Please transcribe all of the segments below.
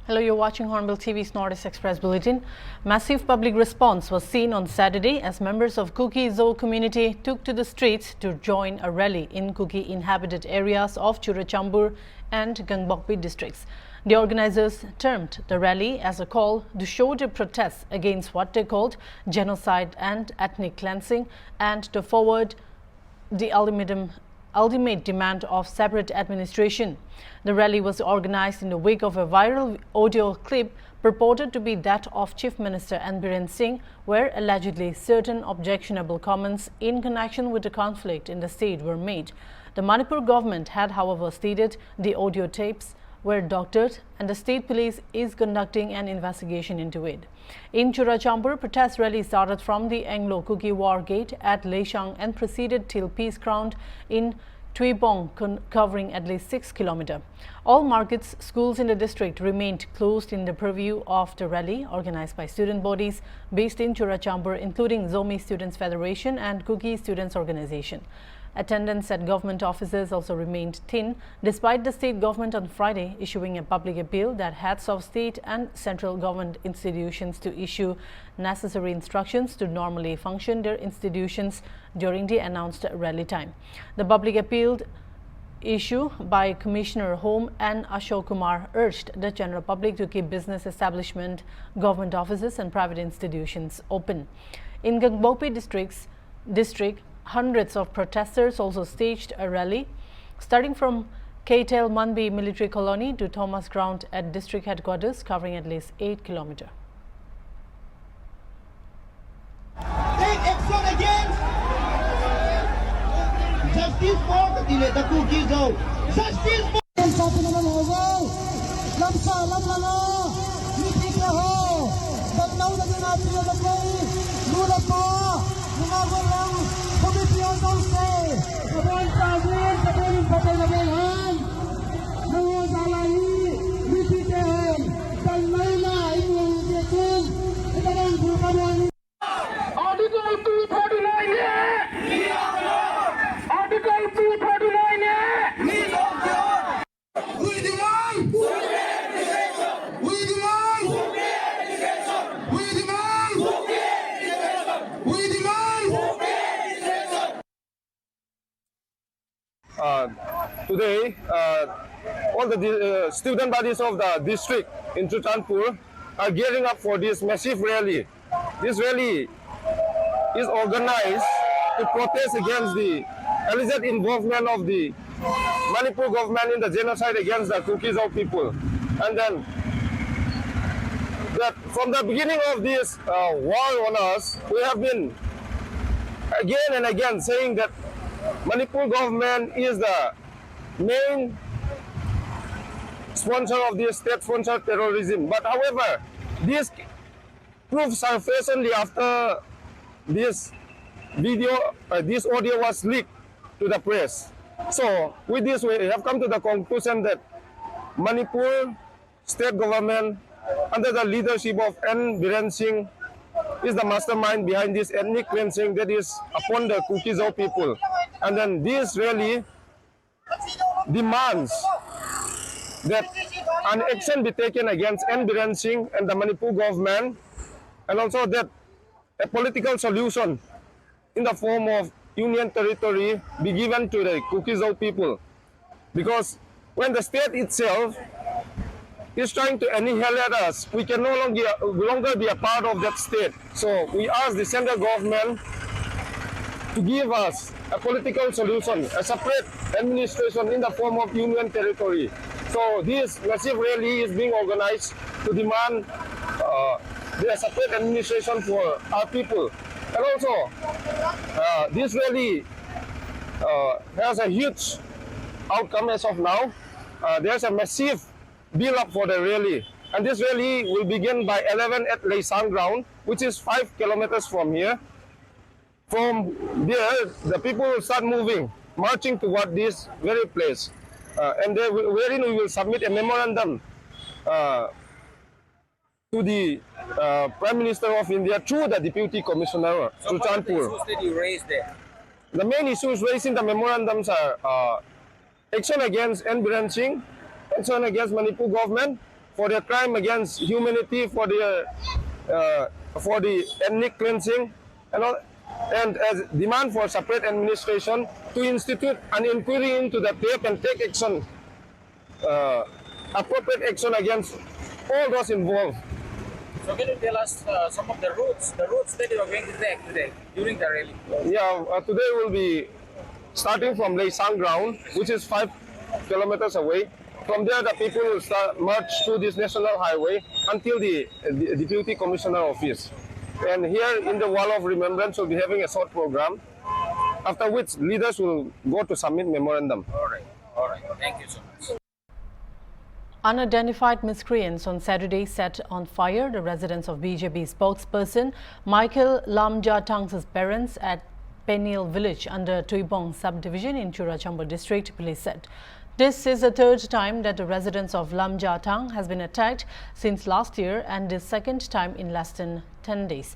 Hello, you're watching Hornbill TV's Northeast Express Bulletin. Massive public response was seen on Saturday as members of Kuki-Zo community took to the streets to join a rally in Kuki-inhabited areas of Churachandpur and Gangbokpi districts. The organizers termed the rally as a call to show their protest against what they called genocide and ethnic cleansing and to forward the ultimate demand of separate administration. The rally was organized in the wake of a viral audio clip purported to be that of Chief Minister Biren Singh, where allegedly certain objectionable comments in connection with the conflict in the state were made. The Manipur government had, however, stated the audio tapes were doctored and the state police is conducting an investigation into it. In Churachandpur, protest rally started from the Anglo-Kuki War Gate at Leishang and proceeded till Peace Ground in Tuibong, covering at least 6 kilometers. All markets, schools in the district remained closed in the purview of the rally organized by student bodies based in Churachandpur, including Zomi Students Federation and Kuki Students Organization. Attendance at government offices also remained thin, despite the state government on Friday issuing a public appeal that heads of state and central government institutions to issue necessary instructions to normally function their institutions during the announced rally time. The public appeal issue by Commissioner Home and Ashok Kumar urged the general public to keep business establishment, government offices and private institutions open. In Gangbokpi district, hundreds of protesters also staged a rally, starting from Ktel Manbi military colony to Thomas Ground at district headquarters, covering at least 8 kilometers. Take action against justice for the Kuki-Zo. Justice for Today, all the student bodies of the district in Churachandpur are gearing up for this massive rally. This rally is organized to protest against the alleged involvement of the Manipur government in the genocide against the Kuki-Zo people. And then, that from the beginning of this war on us, we have been again and again saying that Manipur government is the main sponsor of this state-sponsored terrorism. But however, this proved surface only after this video, this audio was leaked to the press. So with this, we have come to the conclusion that Manipur state government, under the leadership of Biren Singh, is the mastermind behind this ethnic cleansing that is upon the Kuki-Zo people. And then this really demands that an action be taken against Biren Singh and the Manipur government, and also that a political solution in the form of union territory be given to the Kuki-Zo people. Because when the state itself is trying to annihilate us, we can no longer be a part of that state. So we ask the central government to give us a political solution, a separate administration in the form of union territory. So this massive rally is being organized to demand the separate administration for our people. And also, this rally has a huge outcome as of now. There's a massive build-up for the rally. And this rally will begin by 11 at Leishang ground, which is 5 kilometers from here. From there, the people will start moving, marching toward this very place. And wherein we will submit a memorandum to the Prime Minister of India through the Deputy Commissioner to Chandpur. What issues did you raise there? The main issues raised in the memorandums are action against Biren Singh, action against Manipur government, for their crime against humanity, for the ethnic cleansing, and as demand for separate administration to institute an inquiry into the tape and take action, appropriate action against all those involved. So can you tell us some of the routes that you are going to take today during the rally? Yeah, today we'll be starting from Leisang ground, which is 5 kilometers away. From there, the people will march through this national highway until the Deputy Commissioner office. And here in the Wall of Remembrance, we'll be having a short program, after which leaders will go to submit memorandum. All right. Thank you so much. Unidentified miscreants on Saturday set on fire the residence of BJP spokesperson Michael Lamjatang's parents at Peniel village under Tuibong subdivision in Churachambo district, police said. This is the third time that the residence of Lamjatang has been attacked since last year and the second time in less than 10 days.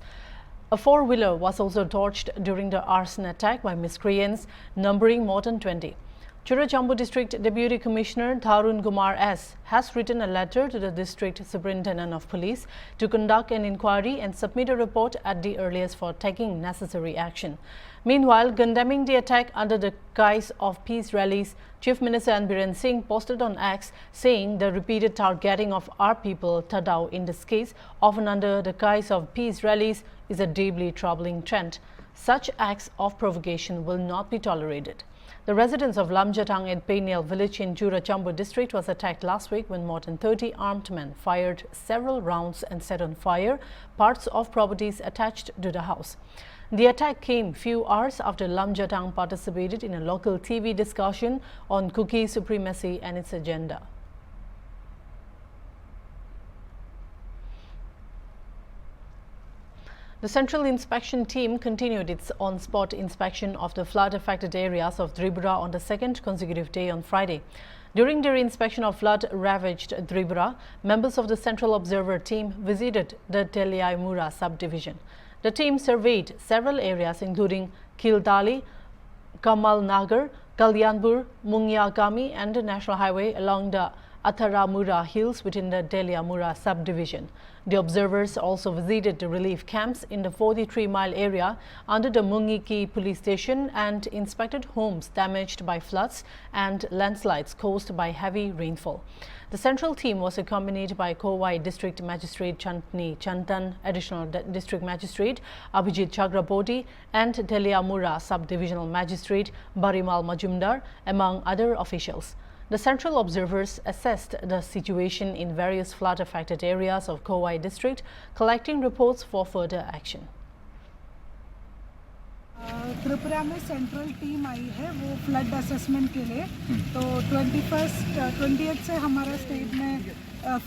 A four-wheeler was also torched during the arson attack by miscreants numbering more than 20. Churachambo District Deputy Commissioner Tharun Kumar S. has written a letter to the District Superintendent of Police to conduct an inquiry and submit a report at the earliest for taking necessary action. Meanwhile, condemning the attack under the guise of peace rallies, Chief Minister Biren Singh posted on X saying the repeated targeting of our people, Tadao in this case, often under the guise of peace rallies, is a deeply troubling trend. Such acts of provocation will not be tolerated. The residence of Lamjatang at Peniel village in Churachambo district was attacked last week when more than 30 armed men fired several rounds and set on fire parts of properties attached to the house. The attack came few hours after Lamjatang participated in a local TV discussion on Kuki supremacy and its agenda. The Central Inspection Team continued its on-spot inspection of the flood-affected areas of Tripura on the second consecutive day on Friday. During their inspection of flood-ravaged Tripura, members of the Central Observer Team visited the Teliaimura subdivision. The team surveyed several areas including Kildali, Kamal Nagar, Kalyanpur, Mungyagami and the National Highway along the Atharamura hills within the Teliaimura subdivision. The observers also visited the relief camps in the 43-mile area under the Mungiki police station and inspected homes damaged by floods and landslides caused by heavy rainfall. The central team was accompanied by Kowai District Magistrate Chantni Chantan, Additional District Magistrate Abhijit Chagrapoti and Teliaimura Subdivisional Magistrate Barimal Majumdar, among other officials. The central observers assessed the situation in various flood-affected areas of Kowai district, collecting reports for further action. Tripura में central team आई है वो flood assessment के लिए, तो 20th से हमारा state में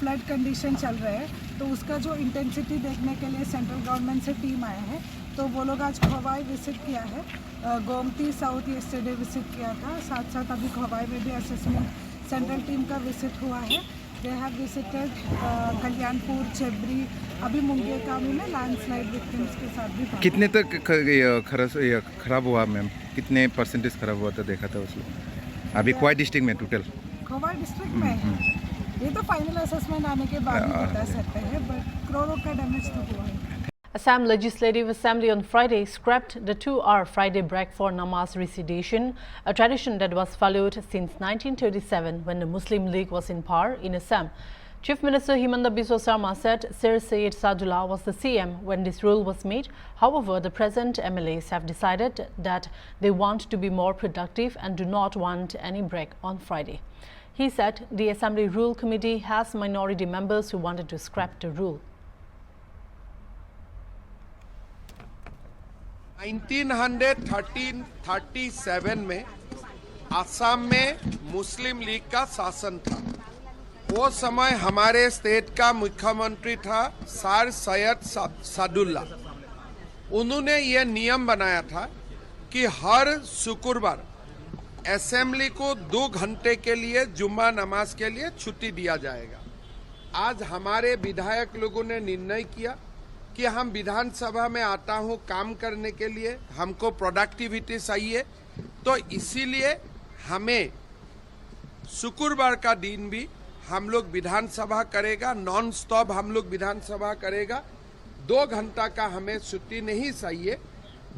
flood condition चल रहे हैं, तो उसका जो इंटेंसिटी देखने के लिए सेंट्रल गवर्नमेंट से टीम आए हैं, तो वो लोग आज खोवाई विजिट किया है, गोमती साउथ येस्टरडे विजिट किया था, साथ साथ अभी खोवाई में भी असेसमेंट सेंट्रल टीम का विजिट हुआ है. दे हैव विजिटेड कल्याणपुर, चेबरी, अभी मुंगेकामी में लैंडस्लाइड विक्टिम्स के साथ भी. कितने तक खराब हुआ मैम, कितने परसेंटेज खराब हुआ था देखा था उसमें अभी खोवाई डिस्ट्रिक्ट में टोटल? खोवाई डिस्ट्रिक्ट में ये तो फाइनल असेसमेंट आने के बाद ही बता सकते हैं, बट करोड़ों का डैमेज तो हुआ है. Assam Legislative Assembly on Friday scrapped the 2-hour Friday break for namaz recitation, a tradition that was followed since 1937 when the Muslim League was in power in Assam. Chief Minister Himanta Biswa Sarma said Sir Syed Sadullah was the CM when this rule was made. However, the present MLAs have decided that they want to be more productive and do not want any break on Friday. He said the Assembly Rule Committee has minority members who wanted to scrap the rule. 1937 में असम में मुस्लिम league का शासन था. वो समय हमारे state का मुख्यमंत्री था सर सैयद सादुल्ला. उन्होंने ये नियम बनाया था कि हर शुक्रवार असेंबली को 2 घंटे के लिए जुम्मा नमाज के लिए छुट्टी दिया जाएगा. आज हमारे विधायक लोगों ने निर्णय किया कि हम विधानसभा में आता हूं काम करने के लिए, हमको प्रोडक्टिविटी चाहिए, तो इसीलिए हमें शुक्रवार का दिन भी हम लोग विधानसभा करेगा, नॉन स्टॉप हम लोग विधानसभा करेगा। 2 घंटा का हमें छुट्टी नहीं चाहिए।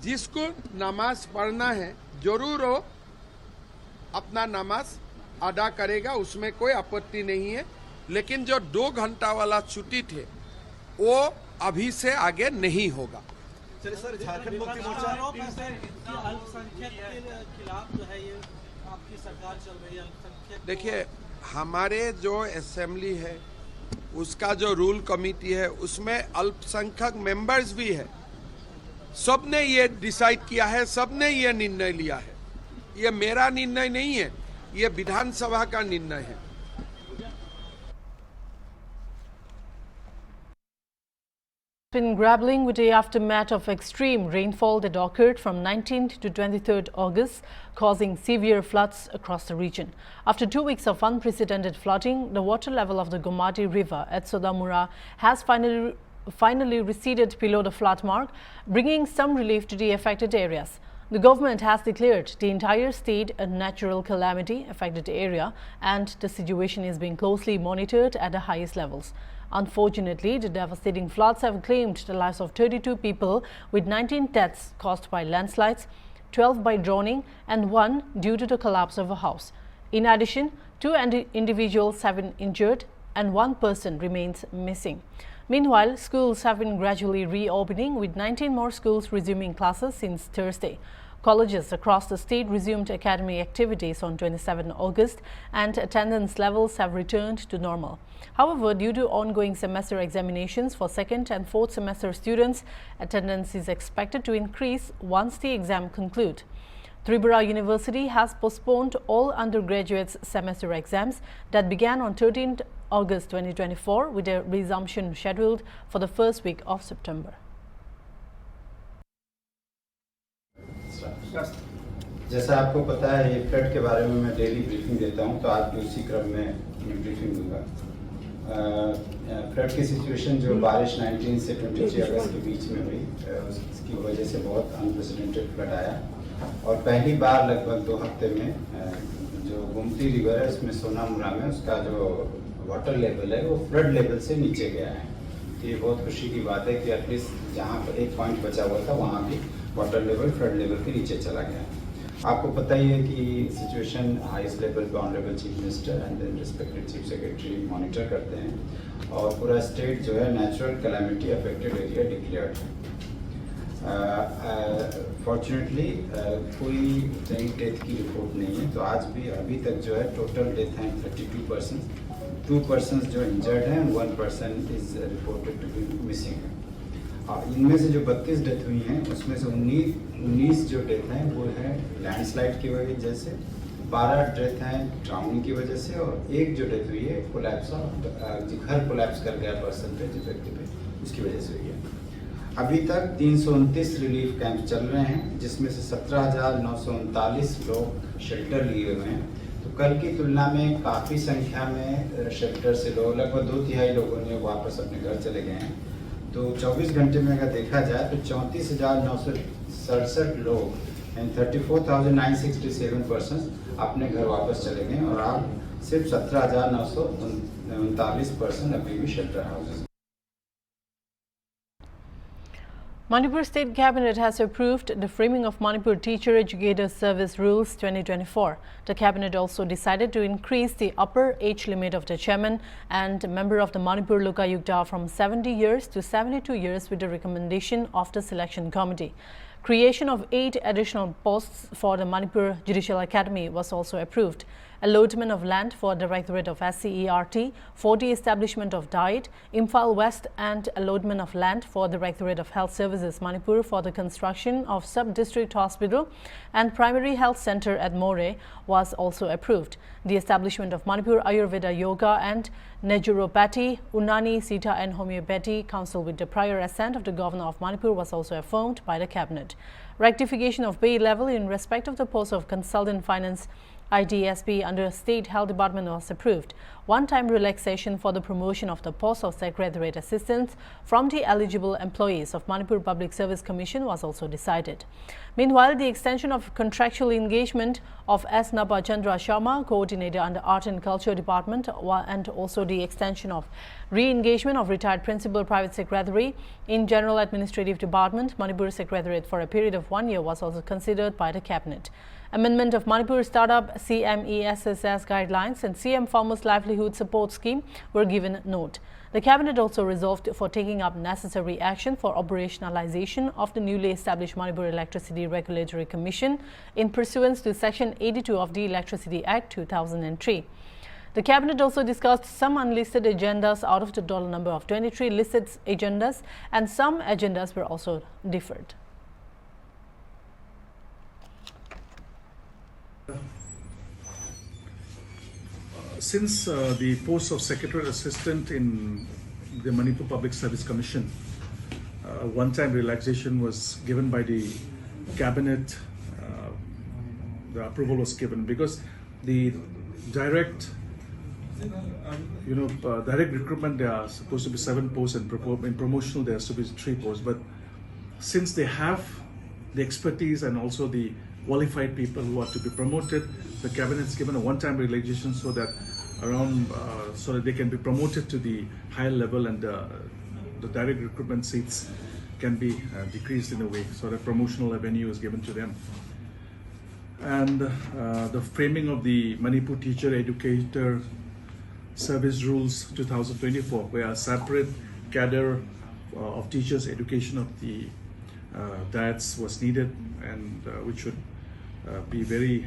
जिसको नमाज पढ़ना है जरूर हो अपना नमाज अदा करेगा, उसमें कोई आपत्ति नहीं है। लेकिन जो 2 घंटा वाला छुट्टी थे वो अभी से आगे नहीं होगा। चलिए सर, झारखंड मुक्ति मोर्चा अल्पसंख्यक के खिलाफ जो है ये आपकी सरकार चल रही है। अल्पसंख्यक देखिए, हमारे जो असेंबली है उसका जो रूल कमेटी है उसमें अल्पसंख्यक मेंबर्स भी है। सबने ये डिसाइड किया है, सबने ये निर्णय लिया है। ये मेरा निर्णय नहीं है, ये विधानसभा का निर्णय है। Been grappling with the aftermath of extreme rainfall that occurred from 19th to 23rd August, causing severe floods across the region. After 2 weeks of unprecedented flooding, the water level of the Gomati River at Sodamura has finally receded below the flood mark, bringing some relief to the affected areas. The government has declared the entire state a natural calamity affected area, and the situation is being closely monitored at the highest levels. Unfortunately, the devastating floods have claimed the lives of 32 people, with 19 deaths caused by landslides, 12 by drowning, and 1 due to the collapse of a house. In addition, 2 individuals have been injured and 1 person remains missing. Meanwhile, schools have been gradually reopening, with 19 more schools resuming classes since Thursday. Colleges across the state resumed academic activities on 27 August, and attendance levels have returned to normal. However, due to ongoing semester examinations for 2nd and 4th semester students, attendance is expected to increase once the exam conclude. Tripura University has postponed all undergraduates' semester exams that began on 13th August 2024, with a resumption scheduled for the first week of September. जैसा आपको पता है, ये flood के बारे में मैं daily briefing देता हूं, तो आज भी उसी क्रम में ब्रीफिंग दूंगा। फ्लड की सिचुएशन जो बारिश 19 से 23 अगस्त के बीच में हुई, उसकी वजह से बहुत अनप्रेसिडेंटेड फ्लड आया, और पहली बार लगभग 2 हफ्ते में जो गोमती रिवर है उसमें सोनामुरा में उसका जो वाटर लेवल है वो फ्लड लेवल से नीचे गया है। तो ये बहुत खुशी की बात है कि एटलीस्ट जहाँ पर 1 पॉइंट बचा हुआ था वहाँ भी वाटर लेवल फ्लड लेवल के नीचे चला गया है। आपको पता ही है कि सिचुएशन हाईएस्ट लेवल पे honourable chief minister and then respected chief secretary monitor करते हैं, और पूरा स्टेट जो है natural calamity affected area declared है। फॉर्चुनेटली कोई नई डेथ की रिपोर्ट नहीं है, तो आज भी अभी तक जो है टोटल डेथ हैं 32 पर्सन, 2 पर्सन जो इंजर्ड हैं, 1 person is reported to be missing. इनमें से जो 32 डेथ हुई हैं उसमें से 19 जो डेथ हैं वो है लैंडस्लाइड की वजह से, 12 डेथ हैं ड्राउनिंग की वजह से, और 1 जो डेथ हुई है कोलैप्स घर कोलैप्स कर गया पर्सन पे, जिस व्यक्ति पे, उसकी वजह से हुई है। अभी तक 329 रिलीफ कैंप चल रहे हैं, जिसमें से 17,939 लोग शेल्टर लिए हुए हैं। तो कल की तुलना में काफ़ी संख्या में शेल्टर से लोग, लगभग 2/3 लोगों ने वापस अपने घर चले गए हैं। तो 24 घंटे में अगर देखा जाए तो 34,967 लोग एंड 34,967 पर्सन अपने घर वापस चले गए, और अब सिर्फ 17,939 पर्सन अभी भी shelter houses. Manipur State Cabinet has approved the framing of Manipur Teacher Educator Service Rules 2024. The Cabinet also decided to increase the upper age limit of the chairman and member of the Manipur Lokayukta from 70 years to 72 years with the recommendation of the Selection Committee. Creation of 8 additional posts for the Manipur Judicial Academy was also approved. Allotment of land for Directorate of SCERT for the establishment of Diet, Imphal West, and allotment of land for Directorate of Health Services Manipur for the construction of Sub-District Hospital and Primary Health Center at More was also approved. The establishment of Manipur Ayurveda Yoga and Naturopathy, Unani, Sita and Homeopathy Council with the prior assent of the Governor of Manipur was also affirmed by the Cabinet. Rectification of pay level in respect of the post of Consultant Finance IDSP under State Health Department was approved. One-time relaxation for the promotion of the post of Secretariat Assistants from the eligible employees of Manipur Public Service Commission was also decided. Meanwhile, the extension of contractual engagement of S. Naba Chandra Sharma, coordinator under Art and Culture Department, and also the extension of re-engagement of retired Principal Private Secretary in General Administrative Department, Manipur Secretariat for a period of 1 year was also considered by the Cabinet. Amendment of Manipur Startup CMESSS guidelines and CM Farmers Livelihood Support Scheme were given note. The Cabinet also resolved for taking up necessary action for operationalization of the newly established Manipur Electricity Regulatory Commission in pursuance to Section 82 of the Electricity Act 2003. The Cabinet also discussed some unlisted agendas out of the total number of 23 listed agendas, and some agendas were also deferred. Since the post of Secretary Assistant in the Manipur Public Service Commission, one-time relaxation was given by the Cabinet. The approval was given because the direct, direct recruitment, there are supposed to be 7 posts, and in promotional there has to be 3 posts. But since they have the expertise and also the qualified people who are to be promoted, the Cabinet's given a one-time relaxation so that so that they can be promoted to the higher level, and the direct recruitment seats can be decreased in a way, so that promotional avenue is given to them. And the framing of the Manipur Teacher Educator Service Rules 2024, where a separate cadre of teachers education of the diets was needed, and which should be very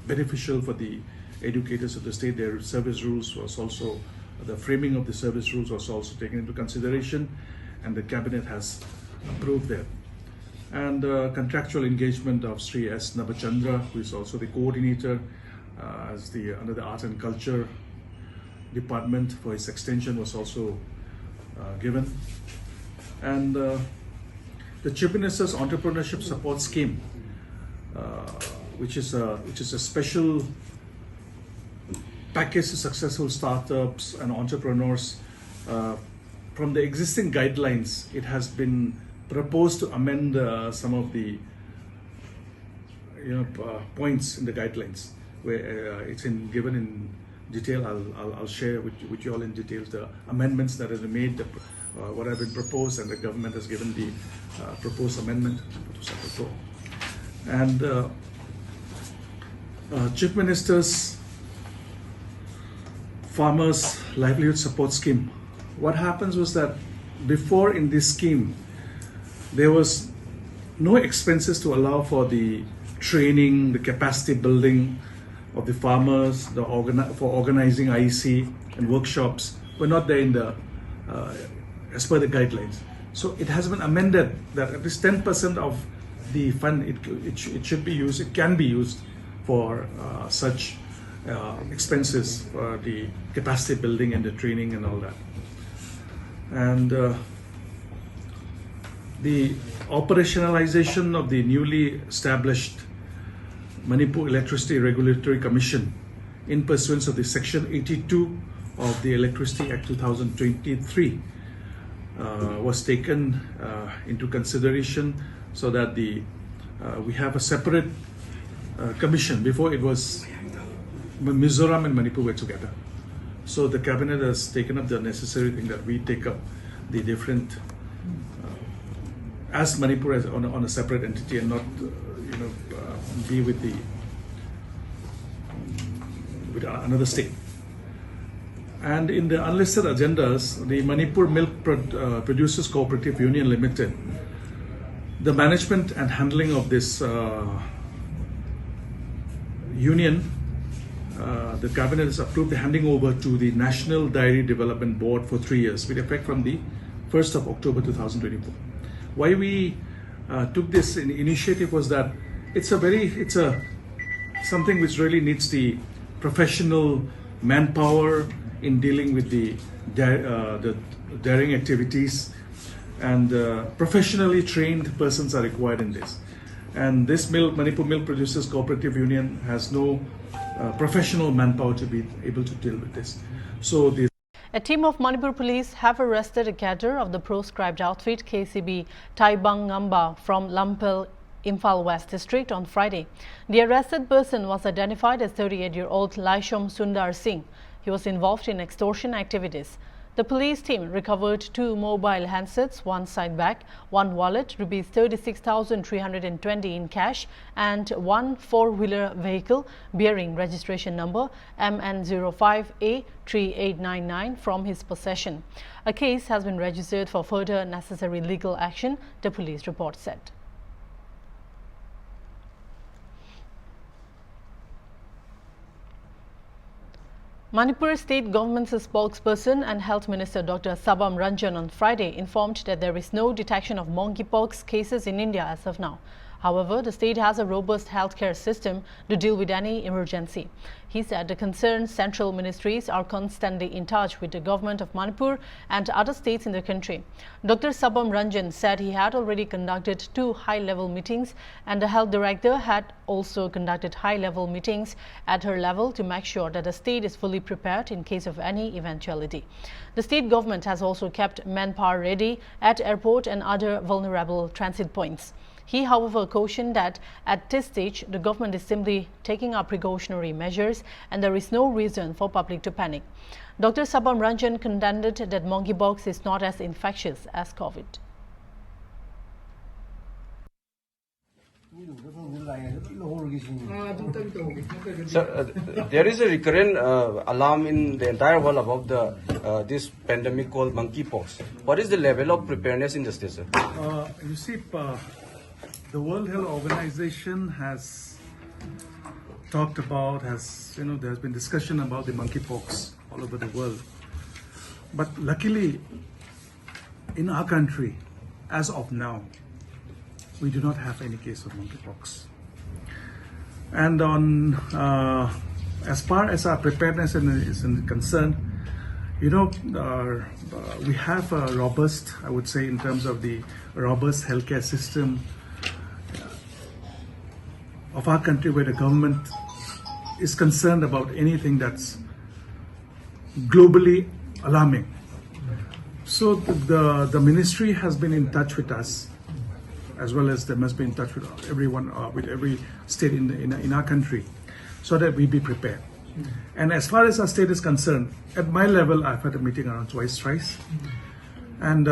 beneficial for the educators of the state. Their service rules was also, the framing of the service rules was also taken into consideration, and the Cabinet has approved that. And contractual engagement of Sri S. Nabachandra, who is also the coordinator under the Art and Culture Department, for his extension was also given. And the Chief Minister's Entrepreneurship Support Scheme, which is a special package to successful startups and entrepreneurs. From the existing guidelines, it has been proposed to amend some of the points in the guidelines, where it's given in detail. I'll share with you all in detail the amendments that have been made, what have been proposed, and the government has given the proposed amendment. And Chief Minister's Farmers Livelihood Support Scheme. What happens was that before, in this scheme, there was no expenses to allow for the training, the capacity building of the farmers, for organizing IEC and workshops were not there in the as per the guidelines. So it has been amended that at least 10% of the fund it should be used. It can be used for such expenses for the capacity building and the training and all that. And the operationalization of the newly established Manipur Electricity Regulatory Commission in pursuance of the Section 82 of the Electricity Act 2023 was taken into consideration, so that we have a separate commission. Before, it was Mizoram and Manipur were together. So the Cabinet has taken up the necessary thing that we take up the different, as Manipur as on a separate entity, and not be with another state. And in the unlisted agendas, the Manipur Milk Producers Cooperative Union Limited, the management and handling of this union, the Cabinet has approved the handing over to the National Dairy Development Board for 3 years, with effect from the 1st of October 2024. Why we took this initiative was that it's something which really needs the professional manpower in dealing with the dairying activities, and professionally trained persons are required in this. And this Manipur Milk Producers Cooperative Union has no professional manpower to be able to deal with this. So a team of Manipur police have arrested a cadre of the proscribed outfit KCB Taibang Ngamba from Lampel Imphal West District on Friday. The arrested person was identified as 38-year-old Laishom Sundar Singh. He was involved in extortion activities. The police team recovered 2 mobile handsets, 1 side bag, 1 wallet, rupees 36,320 in cash, and 1 4-wheeler vehicle bearing registration number MN05A3899 from his possession. A case has been registered for further necessary legal action, the police report said. Manipur state government's spokesperson and health minister Dr. Sabam Ranjan on Friday informed that there is no detection of monkeypox cases in India as of now. However, the state has a robust healthcare system to deal with any emergency. He said the concerned central ministries are constantly in touch with the government of Manipur and other states in the country. Dr. Sabam Ranjan said he had already conducted 2 high-level meetings and the health director had also conducted high-level meetings at her level to make sure that the state is fully prepared in case of any eventuality. The state government has also kept manpower ready at airport and other vulnerable transit points. He, however, cautioned that at this stage, the government is simply taking up precautionary measures and there is no reason for public to panic. Dr. Sabam Ranjan contended that monkeypox is not as infectious as COVID. Sir, there is a recurrent alarm in the entire world about this pandemic called monkeypox. What is the level of preparedness in the state, sir? You see, the World Health Organization has talked about, there's been discussion about the monkeypox all over the world. But luckily, in our country, as of now, we do not have any case of monkeypox. And as far as our preparedness is concerned, we have a robust, I would say, in terms of the robust healthcare system of our country, where the government is concerned about anything that's globally alarming. So the ministry has been in touch with us, as well as they must be in touch with everyone, with every state in our country, so that we be prepared. And as far as our state is concerned, at my level, I've had a meeting around twice, and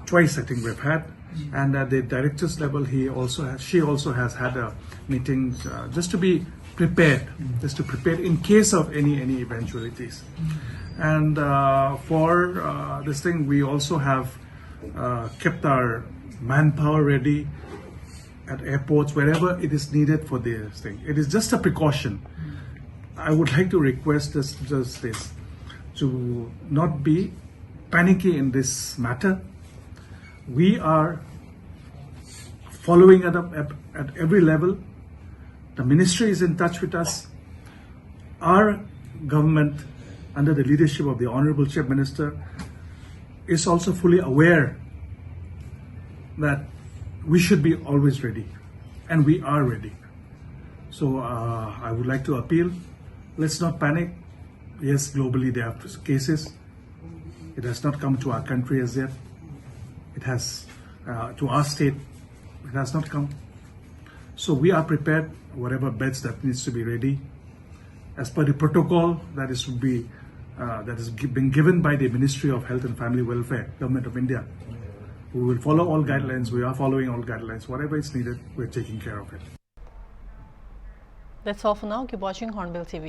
twice I think we've had. And at the director's level, she also has had a meeting just to be prepared, in case of any eventualities. And for this thing, we also have kept our manpower ready at airports, wherever it is needed for this thing. It is just a precaution. I would like to request this to not be panicky in this matter. We are following it up at every level. The ministry is in touch with us. Our government, under the leadership of the Honorable Chief Minister, is also fully aware that we should be always ready, and we are ready. So I would like to appeal, let's not panic. Yes, globally there are cases. It has not come to our country as yet. It has, to our state, it has not come. So we are prepared, whatever beds that needs to be ready. As per the protocol that is been given by the Ministry of Health and Family Welfare, Government of India. We will follow all guidelines. We are following all guidelines. Whatever is needed, we're taking care of it. That's all for now. Keep watching Hornbill TV.